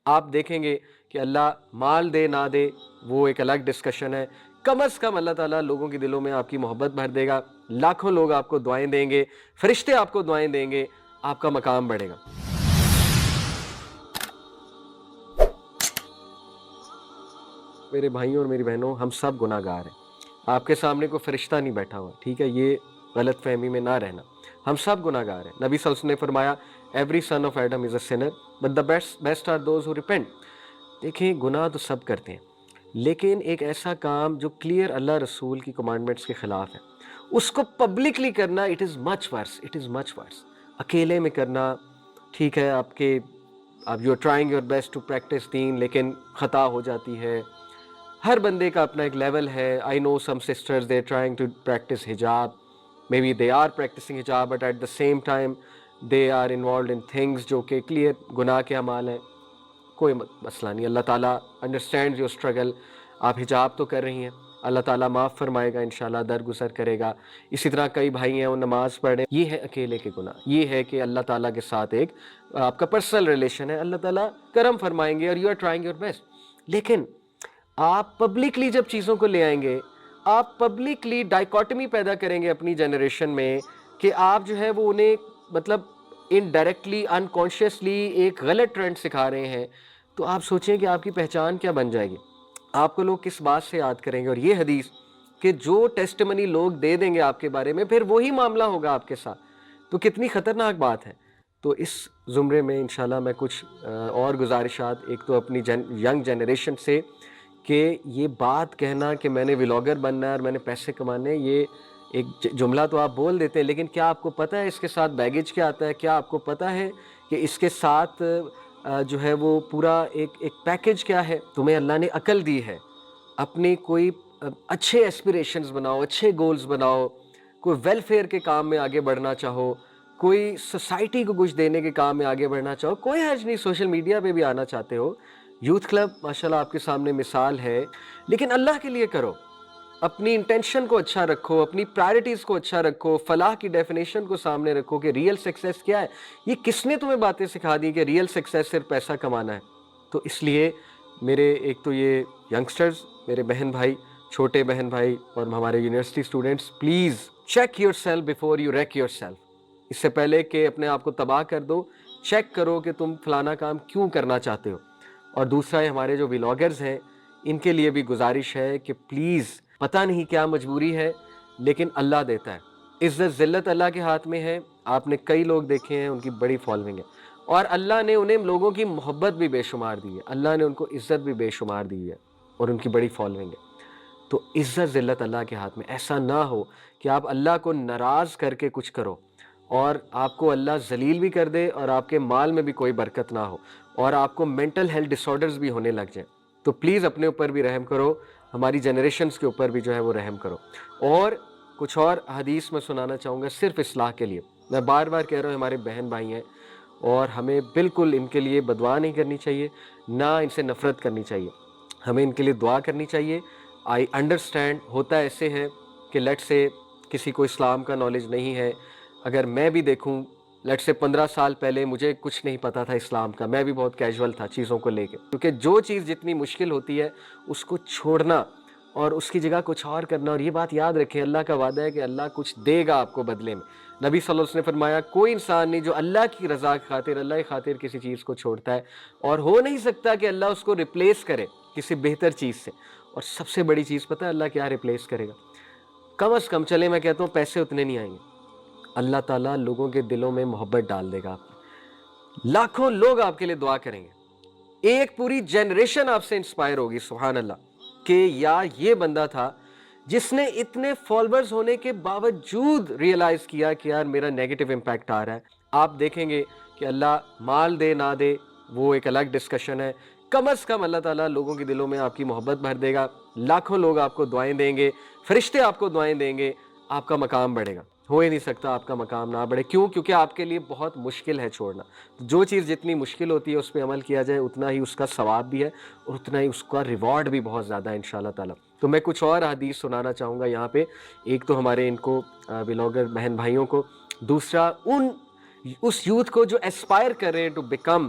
آپ دیکھیں گے کہ اللہ مال دے نہ دے وہ ایک الگ ڈسکشن ہے، کم از کم اللہ تعالیٰ لوگوں کے دلوں میں آپ کی محبت بھر دے گا، لاکھوں لوگ آپ کو دعائیں دیں گے، فرشتے آپ کو دعائیں دیں گے، آپ کا مقام بڑھے گا۔ میرے بھائیوں اور میری بہنوں، ہم سب گناہ گار ہیں، آپ کے سامنے کوئی فرشتہ نہیں بیٹھا ہوا، ٹھیک ہے؟ یہ غلط فہمی میں نہ رہنا، ہم سب گناہ گار ہیں۔ نبی صلی اللہ علیہ وسلم نے فرمایا every son of Adam is a sinner but the best are those who repent. دیکھیں گناہ تو سب کرتے ہیں، لیکن ایک ایسا کام جو کلیئر اللہ رسول کی کمانڈمنٹس کے خلاف ہے، اس کو پبلکلی کرنا it is much verse, it is مچ ورس۔ اکیلے میں کرنا ٹھیک ہے، آپ you are trying your best to practice then, لیکن خطا ہو جاتی ہے۔ ہر بندے کا اپنا ایک لیول ہے۔ I know some sisters they trying to practice hijab, may be they are practicing hijab but at the same time they are involved in things جو کہ کلیئر گناہ کے اعمال ہیں۔ کوئی مسئلہ نہیں، اللہ تعالیٰ انڈرسٹینڈ یور اسٹرگل۔ آپ حجاب تو کر رہی ہیں، اللہ تعالیٰ معاف فرمائے گا، انشاءاللہ درگزر کرے گا۔ اسی طرح کئی بھائی ہیں وہ نماز پڑھ رہے ہیں، یہ ہے اکیلے کے گناہ، یہ ہے کہ اللہ تعالیٰ کے ساتھ ایک آپ کا پرسنل ریلیشن ہے، اللہ تعالیٰ کرم فرمائیں گے اور you are trying your best. لیکن آپ پبلکلی جب چیزوں کو لے آئیں گے، آپ پبلکلی ڈائیکاٹمی پیدا کریں گے اپنی جنریشن میں کہ آپ جو ہے وہ انہیں مطلب انڈائریکٹلی انکانشیسلی ایک غلط ٹرینڈ سکھا رہے ہیں، تو آپ سوچیں کہ آپ کی پہچان کیا بن جائے گی، آپ کو لوگ کس بات سے یاد کریں گے۔ اور یہ حدیث کہ جو ٹیسٹمنی لوگ دے دیں گے آپ کے بارے میں، پھر وہی معاملہ ہوگا آپ کے ساتھ، تو کتنی خطرناک بات ہے۔ تو اس زمرے میں انشاءاللہ میں کچھ اور گزارشات، ایک تو اپنی ینگ جنریشن سے کہ یہ بات کہنا کہ میں نے ولاگر بننا ہے اور میں نے پیسے کمانے، یہ ایک جملہ تو آپ بول دیتے ہیں، لیکن کیا آپ کو پتہ ہے اس کے ساتھ بیگیج کیا آتا ہے؟ کیا آپ کو پتہ ہے کہ اس کے ساتھ جو ہے وہ پورا ایک پیکیج کیا ہے؟ تمہیں اللہ نے عقل دی ہے، اپنے کوئی اچھے ایسپیریشنز بناؤ، اچھے گولز بناؤ، کوئی ویلفیئر کے کام میں آگے بڑھنا چاہو، کوئی سوسائٹی کو کچھ دینے کے کام میں آگے بڑھنا چاہو، کوئی حرج نہیں، سوشل میڈیا پہ بھی آنا چاہتے ہو، یوتھ کلب ماشاءاللہ آپ کے سامنے مثال ہے، لیکن اللہ کے لیے کرو، اپنی انٹینشن کو اچھا رکھو، اپنی پرائرٹیز کو اچھا رکھو، فلاح کی ڈیفینیشن کو سامنے رکھو کہ ریئل سکسیس کیا ہے۔ یہ کس نے تمہیں باتیں سکھا دی کہ ریئل سکسیس صرف پیسہ کمانا ہے؟ تو اس لیے میرے ایک تو یہ ینگسٹرز، میرے بہن بھائی، چھوٹے بہن بھائی اور ہمارے university students, please check yourself before you wreck yourself. اس سے پہلے کہ اپنے آپ کو تباہ کر دو، چیک کرو کہ تم فلانا کام کیوں کرنا چاہتے ہو۔ اور دوسرا ہے ہمارے جو ولاگرز ہیں، ان کے لیے بھی گزارش ہے کہ پلیز، پتہ نہیں کیا مجبوری ہے لیکن اللہ دیتا ہے، عزت ذلت اللہ کے ہاتھ میں ہے۔ آپ نے کئی لوگ دیکھے ہیں ان کی بڑی فالوئنگ ہے، اور اللہ نے انہیں لوگوں کی محبت بھی بے شمار دی ہے، اللہ نے ان کو عزت بھی بے شمار دی ہے اور ان کی بڑی فالوئنگ ہے۔ تو عزت ذلت اللہ کے ہاتھ میں، ایسا نہ ہو کہ آپ اللہ کو ناراض کر کے کچھ کرو اور آپ کو اللہ ذلیل بھی کر دے اور آپ کے مال میں بھی کوئی برکت نہ ہو اور آپ کو مینٹل ہیلتھ ڈس آرڈرز بھی ہونے لگ جائیں۔ تو پلیز اپنے اوپر بھی رحم کرو، ہماری جنریشنز کے اوپر بھی جو ہے وہ رحم کرو۔ اور کچھ اور حدیث میں سنانا چاہوں گا صرف اصلاح کے لیے۔ میں بار بار کہہ رہا ہوں ہمارے بہن بھائی ہیں اور ہمیں بالکل ان کے لیے بدعا نہیں کرنی چاہیے، نہ ان سے نفرت کرنی چاہیے، ہمیں ان کے لیے دعا کرنی چاہیے۔ آئی انڈرسٹینڈ ہوتا ایسے ہے کہ لیٹ سے کسی کو اسلام کا نالج نہیں ہے، اگر میں بھی دیکھوں لیٹ سے 15 سال پہلے مجھے کچھ نہیں پتا تھا اسلام کا، میں بھی بہت کیجول تھا چیزوں کو لے کے، کیونکہ جو چیز جتنی مشکل ہوتی ہے اس کو چھوڑنا اور اس کی جگہ کچھ اور کرنا، اور یہ بات یاد رکھیں اللہ کا وعدہ ہے کہ اللہ کچھ دے گا آپ کو بدلے میں۔ نبی صلی اللہ علیہ وسلم نے فرمایا کوئی انسان نہیں جو اللہ کی رضا کی خاطر، اللہ کی خاطر کسی چیز کو چھوڑتا ہے، اور ہو نہیں سکتا کہ اللہ اس کو ریپلیس کرے کسی بہتر چیز سے۔ اور سب سے بڑی چیز پتہ ہے اللہ کیا ریپلیس کرے گا؟ کم از کم چلے میں کہتا ہوں پیسے اتنے نہیں آئیں گے، اللہ تعالیٰ لوگوں کے دلوں میں محبت ڈال دے گا آپ کی، لاکھوں لوگ آپ کے لیے دعا کریں گے، ایک پوری جنریشن آپ سے انسپائر ہوگی، سبحان اللہ، کہ یا یہ بندہ تھا جس نے اتنے فالوورز ہونے کے باوجود ریئلائز کیا کہ یار میرا نیگیٹو امپیکٹ آ رہا ہے۔ آپ دیکھیں گے کہ اللہ مال دے نہ دے وہ ایک الگ ڈسکشن ہے، کم از کم اللہ تعالیٰ لوگوں کے دلوں میں آپ کی محبت بھر دے گا، لاکھوں لوگ آپ کو دعائیں دیں گے، فرشتے آپ کو دعائیں دیں گے، آپ کا مقام بڑھے گا۔ ہو ہی نہیں سکتا آپ کا مقام نہ بڑھے، کیوں؟ کیونکہ آپ کے لیے بہت مشکل ہے چھوڑنا۔ جو چیز جتنی مشکل ہوتی ہے اس پہ عمل کیا جائے اتنا ہی اس کا ثواب بھی ہے اور اتنا ہی اس کا ریوارڈ بھی بہت زیادہ ہے انشاءاللہ تعالیٰ۔ تو میں کچھ اور حدیث سنانا چاہوں گا یہاں پہ، ایک تو ہمارے ان کو ولاگر بہن بھائیوں کو، دوسرا اس یوتھ کو جو ایسپائر کر رہے ہیں to become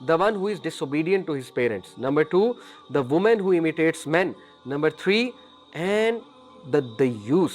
the one who is disobedient to his parents. Number 2, the woman who imitates men. Number 3, and the dayus.